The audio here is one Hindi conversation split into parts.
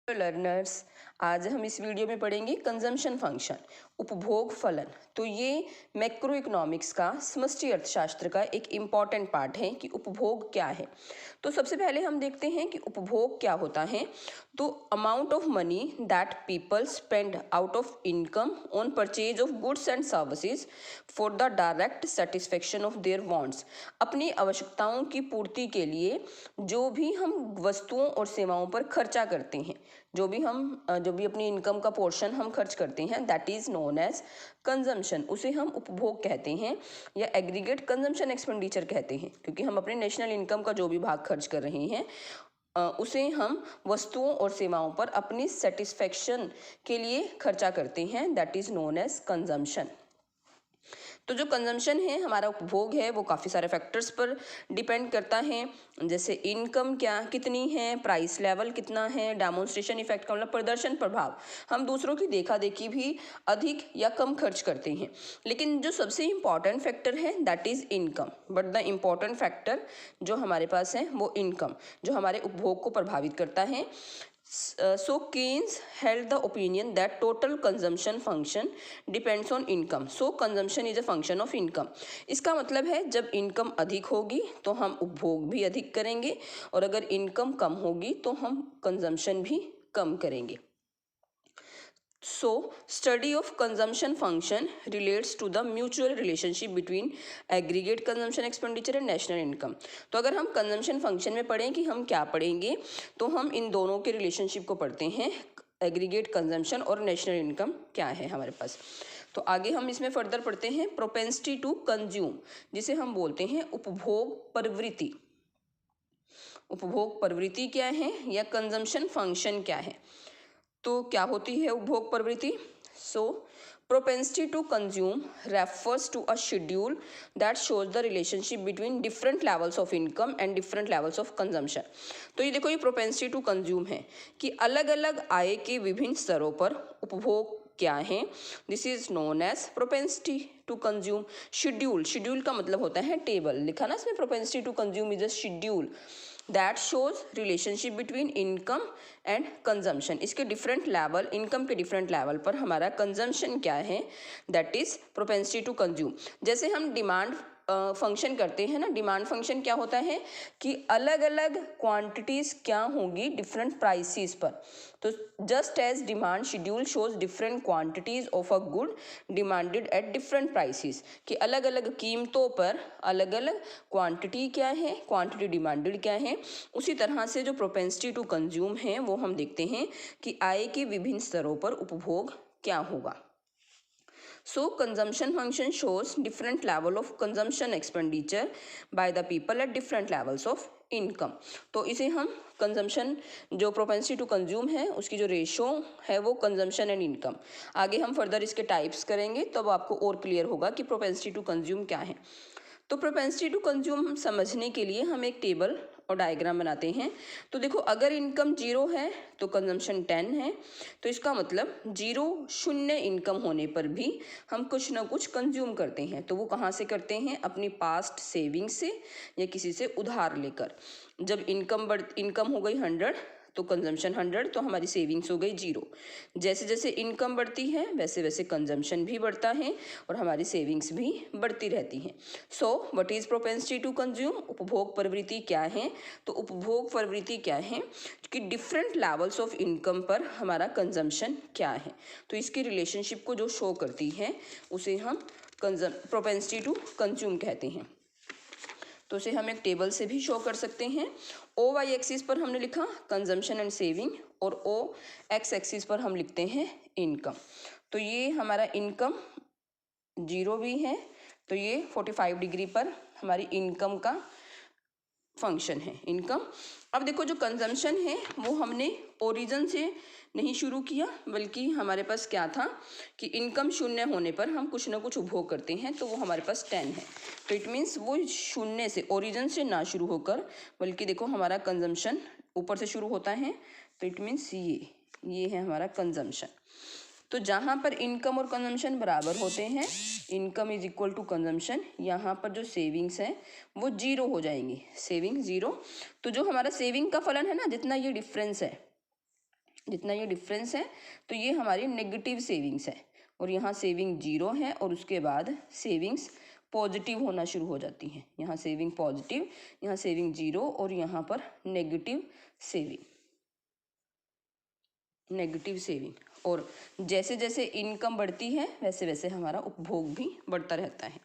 लर्नर्स, आज हम इस वीडियो में पढ़ेंगे कंजम्पशन फंक्शन, उपभोग फलन। तो ये मैक्रो इकोनॉमिक्स का समष्टि अर्थशास्त्र का एक इम्पॉर्टेंट पार्ट है कि उपभोग क्या है। तो सबसे पहले हम देखते हैं कि उपभोग क्या होता है। तो amount of money that people spend out of income on purchase of goods and services for the direct satisfaction of their wants. अपनी आवश्यकताओं की पूर्ति के लिए जो भी हम वस्तुओं और सेवाओं पर खर्चा करते हैं, जो भी अपनी इनकम का पोर्शन हम खर्च करते हैं, that is known as consumption. उसे हम उपभोग कहते हैं या एग्रीगेट कंजम्पशन एक्सपेंडिचर कहते हैं, क्योंकि हम अपने नेशनल इनकम का जो भी भाग खर्च कर रहे हैं उसे हम वस्तुओं और सेवाओं पर अपनी सेटिस्फेक्शन के लिए खर्चा करते हैं, that is known as consumption. तो जो कंजम्पशन है, हमारा उपभोग है, वो काफ़ी सारे फैक्टर्स पर डिपेंड करता है, जैसे इनकम कितनी है, प्राइस लेवल कितना है, डेमोन्स्ट्रेशन इफेक्ट का मतलब प्रदर्शन प्रभाव, हम दूसरों की देखा देखी भी अधिक या कम खर्च करते हैं। लेकिन जो सबसे इम्पॉर्टेंट फैक्टर है that is income. But the important factor जो हमारे पास है वो इनकम, जो हमारे उपभोग को प्रभावित करता है। So Keynes held the opinion that total consumption function depends on income. So consumption is a function of income. इसका मतलब है जब इनकम अधिक होगी तो हम उपभोग भी अधिक करेंगे, और अगर इनकम कम होगी तो हम कंजम्पशन भी कम करेंगे। So, study of consumption function relates to the mutual relationship between aggregate consumption expenditure and national income. तो अगर हम consumption function में पढ़ें कि हम क्या पढ़ेंगे, तो हम इन दोनों के रिलेशनशिप को पढ़ते हैं, एग्रीगेट कंजम्पशन और नेशनल इनकम क्या है हमारे पास। तो आगे हम इसमें फर्दर पढ़ते हैं प्रोपेंसिटी टू कंज्यूम, जिसे हम बोलते हैं उपभोग प्रवृत्ति। उपभोग प्रवृत्ति क्या है या कंजम्पशन फंक्शन क्या है। तो क्या होती है उपभोग प्रवृत्ति। So propensity to consume refers to a schedule that shows the relationship between different levels of income and different levels of consumption. तो ये देखो, ये प्रोपेंसिटी टू कंज्यूम है कि अलग अलग आय के विभिन्न स्तरों पर उपभोग क्या है। This is known as propensity to consume. Schedule का मतलब होता है टेबल, लिखा ना इसमें, propensity to consume is a schedule that shows relationship between income and consumption. इसके डिफरेंट लेवल, इनकम के डिफरेंट लेवल पर हमारा कंजम्पशन क्या है, that is propensity to consume. जैसे हम डिमांड फंक्शन करते हैं ना, डिमांड फंक्शन क्या होता है कि अलग अलग क्वांटिटीज़ क्या होंगी डिफरेंट प्राइसेस पर। तो just as demand schedule shows different quantities of a good demanded at different prices, कि अलग अलग कीमतों पर अलग अलग क्वांटिटी क्या है, क्वांटिटी डिमांडेड क्या है। उसी तरह से जो प्रोपेंसिटी टू कंज्यूम है वो हम देखते हैं कि आय के विभिन्न स्तरों पर उपभोग क्या होगा। So consumption function shows different level of consumption expenditure by the people at different levels of income. तो इसे हम कंजम्पशन, जो प्रोपेंसिटी टू कंज्यूम है उसकी जो रेशो है वो कंजम्पशन एंड इनकम। आगे हम फर्दर इसके टाइप्स करेंगे तब आपको और क्लियर होगा कि प्रोपेंसिटी टू कंज्यूम क्या है। तो प्रोपेंसिटी टू कंज्यूम समझने के लिए हम एक टेबल और डायग्राम बनाते हैं। तो देखो, अगर इनकम 0 है तो कंजम्पशन 10 है। तो इसका मतलब 0 शून्य इनकम होने पर भी हम कुछ ना कुछ कंज्यूम करते हैं। तो वो कहाँ से करते हैं, अपनी पास्ट सेविंग से या किसी से उधार लेकर। जब इनकम हो गई 100 तो कंजम्पशन 100, तो हमारी सेविंग्स हो गई 0। जैसे जैसे इनकम बढ़ती है वैसे वैसे कंजम्पशन भी बढ़ता है और हमारी सेविंग्स भी बढ़ती रहती हैं। So what is propensity to consume, उपभोग प्रवृत्ति क्या है। तो उपभोग प्रवृत्ति क्या है कि डिफरेंट लेवल्स ऑफ इनकम पर हमारा कंजम्पशन क्या है। तो इसकी रिलेशनशिप को जो शो करती है उसे हम प्रोपेंसिटी टू कंज्यूम कहते हैं। तो उसे हम एक टेबल से भी शो कर सकते हैं। ओ वाई एक्सिस पर हमने लिखा कंजम्पशन एंड सेविंग, और ओ एक्स एक्सिस पर हम लिखते हैं इनकम। तो ये हमारा इनकम 0 भी है, तो ये 45 डिग्री पर हमारी इनकम का फंक्शन है, इनकम। अब देखो, जो कंजम्पशन है वो हमने ओरिजिन से नहीं शुरू किया, बल्कि हमारे पास क्या था कि इनकम शून्य होने पर हम कुछ ना कुछ उपभोग करते हैं, तो वो हमारे पास 10 है। तो इट मीन्स वो शून्य से, ओरिजिन से ना शुरू होकर, बल्कि देखो हमारा कंजम्पशन ऊपर से शुरू होता है। तो इट मीन्स ये है हमारा कंजम्पशन। तो जहाँ पर इनकम और कंजम्पशन बराबर होते हैं, income is equal to consumption, यहाँ पर जो सेविंग्स है वो 0 हो जाएंगी, सेविंग 0। तो जो हमारा सेविंग का फलन है ना, जितना ये डिफरेंस है जितना ये डिफरेंस है तो ये हमारी नेगेटिव सेविंग्स है, और यहाँ सेविंग 0 है और उसके बाद सेविंग्स पॉजिटिव होना शुरू हो जाती हैं। यहाँ सेविंग पॉजिटिव, यहाँ सेविंग 0 और यहाँ पर नेगेटिव सेविंग। और जैसे जैसे इनकम बढ़ती है वैसे वैसे हमारा उपभोग भी बढ़ता रहता है।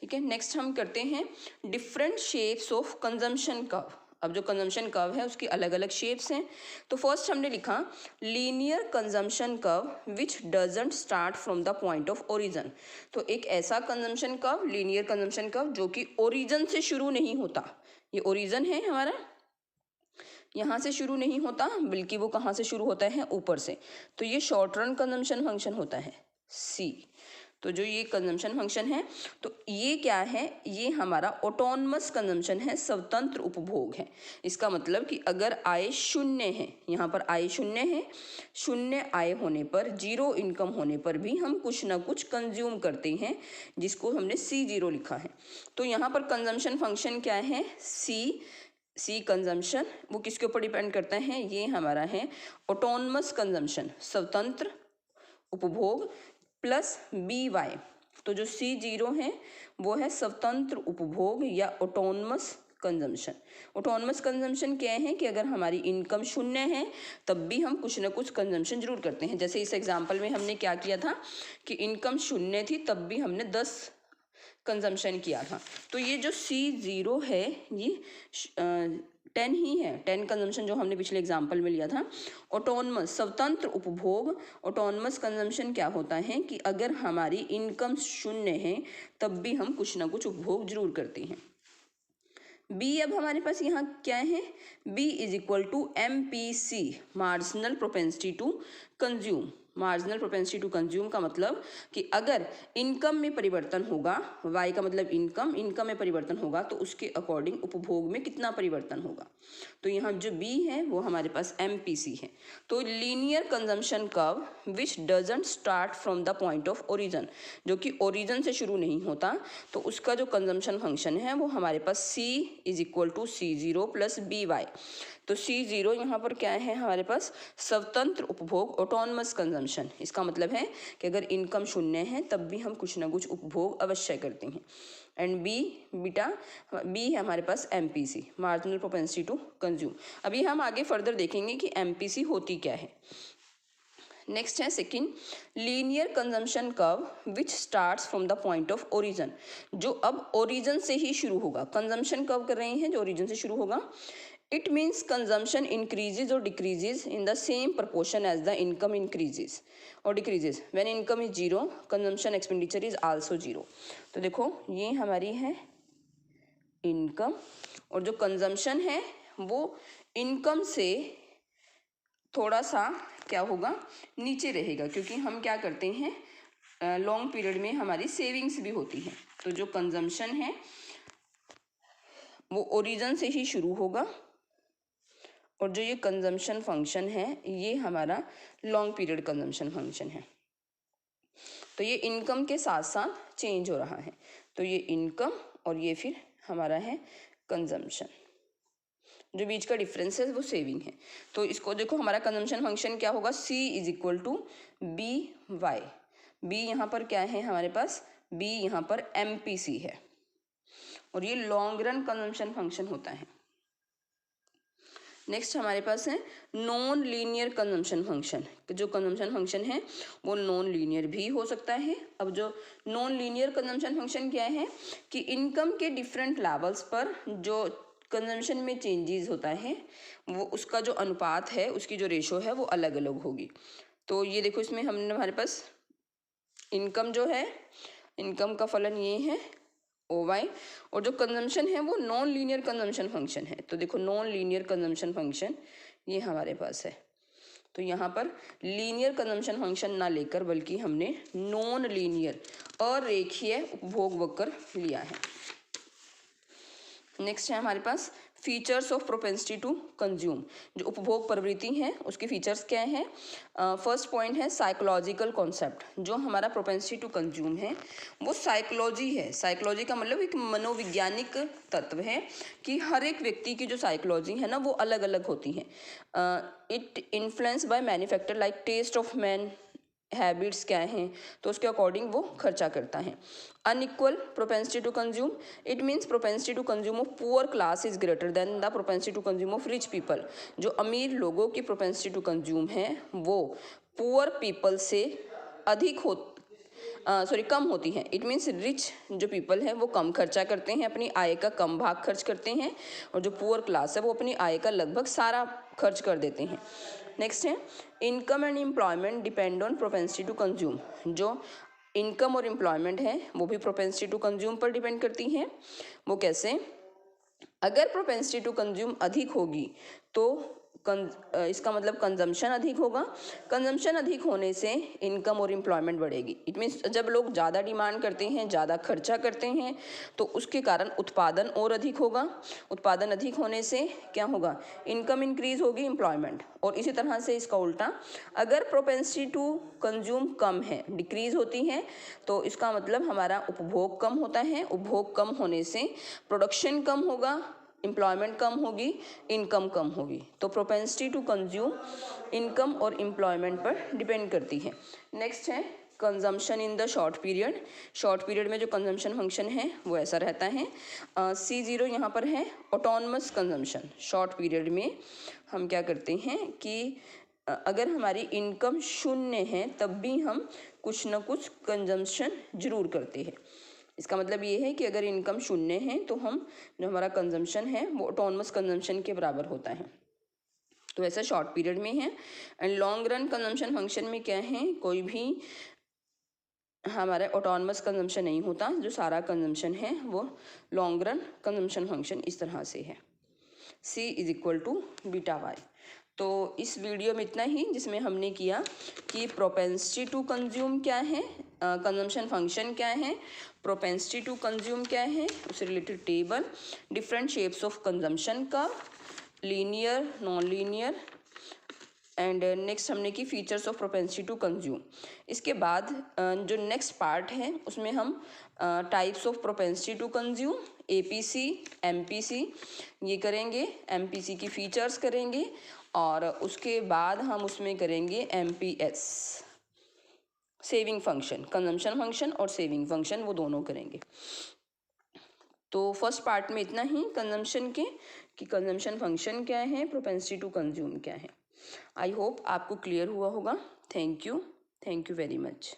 ठीक है, नेक्स्ट हम करते हैं different shapes of consumption curve. अब जो कंजम्पशन कर्व है उसकी अलग अलग शेप्स हैं। तो फर्स्ट हमने लिखा linear consumption curve which doesn't start from the point of origin. तो एक ऐसा consumption curve, linear consumption curve, जो कि ओरिजिन से शुरू नहीं होता। ये ओरिजिन है हमारा, यहाँ से शुरू नहीं होता, बल्कि वो कहाँ से शुरू होता है, ऊपर से। तो ये शॉर्ट रन कंजम्पशन फंक्शन होता है सी। तो जो ये कंजम्पशन फंक्शन है तो ये क्या है, ये हमारा ऑटोनमस कंजम्पशन है, स्वतंत्र उपभोग है। इसका मतलब कि अगर आय 0 है, यहाँ पर आय 0 है, 0 आय होने पर, 0 इनकम होने पर भी हम कुछ ना कुछ कंज्यूम करते हैं, जिसको हमने C0 लिखा है। तो यहाँ पर कंजम्पशन फंक्शन क्या है, सी कंजम्पशन, वो किसके ऊपर डिपेंड करता है, ये हमारा है ऑटोनमस कंजम्पशन, स्वतंत्र उपभोग, प्लस BY। तो जो C0 है वो है स्वतंत्र उपभोग या ऑटोनमस कंजम्पशन। ऑटोनमस कंजम्पशन क्या है कि अगर हमारी इनकम 0 है तब भी हम कुछ ना कुछ कंजम्पशन जरूर करते हैं। जैसे इस एग्जांपल में हमने क्या किया था कि इनकम 0 थी तब भी हमने 10 कंजम्पशन किया था। तो ये जो C0 है ये 10 ही है, 10 कंजम्पशन जो हमने पिछले एग्जाम्पल में लिया था। ऑटोनमस स्वतंत्र उपभोग, ऑटोनमस कंजम्पशन क्या होता है कि अगर हमारी इनकम 0 है तब भी हम कुछ ना कुछ उपभोग जरूर करते हैं। बी, अब हमारे पास यहाँ क्या है, B is equal to MPC, marginal propensity to consume. Marginal propensity to consume का मतलब कि अगर इनकम में परिवर्तन होगा, Y का मतलब इनकम में परिवर्तन होगा तो उसके अकॉर्डिंग उपभोग में कितना परिवर्तन होगा। तो यहाँ जो B है वो हमारे पास MPC है। तो linear consumption curve which doesn't start from the point of origin, जो कि ओरिजिन से शुरू नहीं होता, तो उसका जो कंजम्पशन फंक्शन है वो हमारे पास C is equal to C0 plus BY। तो C0 यहाँ पर क्या है हमारे पास, स्वतंत्र उपभोग, ऑटोनमस कंजम्पशन। इसका मतलब है कि अगर इनकम 0 है तब भी हम कुछ ना कुछ उपभोग अवश्य करते हैं। एंड B है हमारे पास MPC, marginal propensity to consume. अभी हम आगे फर्दर देखेंगे कि MPC होती क्या है। नेक्स्ट है second, linear consumption curve which starts from the point of origin, जो अब ओरिजिन से ही शुरू होगा। कंजम्पशन कर्व कर रहे हैं जो ओरिजिन से शुरू होगा। It means consumption increases or decreases in the same proportion as the income increases or decreases. When income is 0, consumption expenditure is also 0. तो देखो ये हमारी है इनकम, और जो कंजम्पशन है वो इनकम से थोड़ा सा क्या होगा, नीचे रहेगा, क्योंकि हम क्या करते हैं, लॉन्ग पीरियड में हमारी सेविंग्स भी होती है। तो जो कंजम्पशन है वो ओरिजिन से ही शुरू होगा, और जो ये कंजम्पशन फंक्शन है ये हमारा लॉन्ग पीरियड कंजम्पशन फंक्शन है। तो ये इनकम के साथ साथ चेंज हो रहा है। तो ये इनकम और ये फिर हमारा है कंजम्पशन, जो बीच का डिफरेंस है वो सेविंग है। तो इसको देखो हमारा कंजम्पशन फंक्शन क्या होगा, C is equal to BY। B यहाँ पर क्या है हमारे पास, B यहाँ पर MPC है, और ये लॉन्ग रन कंजम्पशन फंक्शन होता है। नेक्स्ट हमारे पास है नॉन लीनियर कंजम्पशन फंक्शन। जो कंजम्पशन फंक्शन है वो नॉन लीनियर भी हो सकता है। अब जो नॉन लीनियर कंजम्पशन फंक्शन क्या है कि इनकम के डिफरेंट लेवल्स पर जो कंजम्पशन में चेंजेस होता है वो उसका जो अनुपात है, उसकी जो रेशो है वो अलग अलग होगी। तो ये देखो इसमें हमने हमारे पास इनकम जो है, इनकम का फलन ये है OY, और जो कंजम्पशन है वो नॉन लीनियर कंजम्पशन फंक्शन है। तो देखो नॉन लीनियर कंजम्पशन फंक्शन ये हमारे पास है। तो यहाँ पर लीनियर कंजम्पशन फंक्शन ना लेकर बल्कि हमने नॉन लीनियर अरेखीय उपभोग वक्र लिया है। नेक्स्ट है हमारे पास features of propensity to consume, जो उपभोग प्रवृत्ति है उसके फीचर्स क्या हैं? फर्स्ट पॉइंट है साइकोलॉजिकल कॉन्सेप्ट। जो हमारा प्रोपेंसिटी टू कंज्यूम है वो साइकोलॉजी है। साइकोलॉजी का मतलब एक मनोवैज्ञानिक तत्व है कि हर एक व्यक्ति की जो साइकोलॉजी है ना वो अलग अलग होती है। It influence by many factor like taste of man, habits क्या हैं तो उसके अकॉर्डिंग वो खर्चा करता है। Unequal propensity to consume, it means propensity to consume of poor class is greater than the propensity to consume of rich people. जो अमीर लोगों की प्रोपेंसिटी टू कंज्यूम है वो पुअर पीपल से अधिक कम होती है। इट मीन्स रिच जो पीपल है वो कम खर्चा करते हैं, अपनी आय का कम भाग खर्च करते हैं, और जो पुअर क्लास है वो अपनी आय का लगभग सारा खर्च कर देते हैं। नेक्स्ट है income and employment depend on propensity to consume. जो इनकम और एम्प्लॉयमेंट है वो भी प्रोपेंसिटी टू कंज्यूम पर डिपेंड करती हैं। वो कैसे? अगर प्रोपेंसिटी टू कंज्यूम अधिक होगी तो इसका मतलब कंजम्पशन अधिक होगा। कंजम्पशन अधिक होने से इनकम और एम्प्लॉयमेंट बढ़ेगी। इट मीन्स जब लोग ज़्यादा डिमांड करते हैं, ज़्यादा खर्चा करते हैं तो उसके कारण उत्पादन और अधिक होगा। उत्पादन अधिक होने से क्या होगा? इनकम इंक्रीज होगी, एम्प्लॉयमेंट। और इसी तरह से इसका उल्टा, अगर प्रोपेंसिटी टू कंज्यूम कम है, डिक्रीज होती है, तो इसका मतलब हमारा उपभोग कम होता है। उपभोग कम होने से प्रोडक्शन कम होगा, एम्प्लॉयमेंट कम होगी, इनकम कम होगी। तो प्रोपेंसिटी टू कंज्यूम इनकम और एम्प्लॉयमेंट पर डिपेंड करती है। नेक्स्ट है consumption in the short period. Short period में जो कंजम्पशन फंक्शन है वो ऐसा रहता है। C0 यहाँ पर है ऑटोनमस कंजम्पशन। शॉर्ट पीरियड में हम क्या करते हैं कि अगर हमारी इनकम शून्य है तब भी हम कुछ न कुछ कंजम्पशन जरूर करते हैं। इसका मतलब ये है कि अगर इनकम शून्य है तो हम जो हमारा कंजम्पशन है वो ऑटोनमस कंजम्पशन के बराबर होता है। तो ऐसा शॉर्ट पीरियड में है। And long run consumption function में क्या है? कोई भी हमारा ऑटोनमस कंजम्पशन नहीं होता। जो सारा कंजम्पशन है वो लॉन्ग रन कंजम्पशन फंक्शन इस तरह से है। C = βy। तो इस वीडियो में इतना ही, जिसमें हमने किया कि प्रोपेंसिटी टू कंज्यूम क्या है, कंजम्पशन फंक्शन क्या है, प्रोपेंसिटी टू कंज्यूम क्या है, उससे related table, different shapes of consumption का, linear, non linear, and next हमने की features of propensity to consume. इसके बाद जो नेक्स्ट पार्ट है उसमें हम types of propensity to consume, APC, MPC ये करेंगे। MPC की फीचर्स करेंगे और उसके बाद हम उसमें करेंगे MPS, saving function, consumption function और सेविंग फंक्शन, वो दोनों करेंगे। तो फर्स्ट पार्ट में इतना ही कंजम्पशन के, कि कंजम्पशन फंक्शन क्या है, प्रोपेंसिटी टू कंज्यूम क्या है। आई होप आपको क्लियर हुआ होगा। Thank you very much.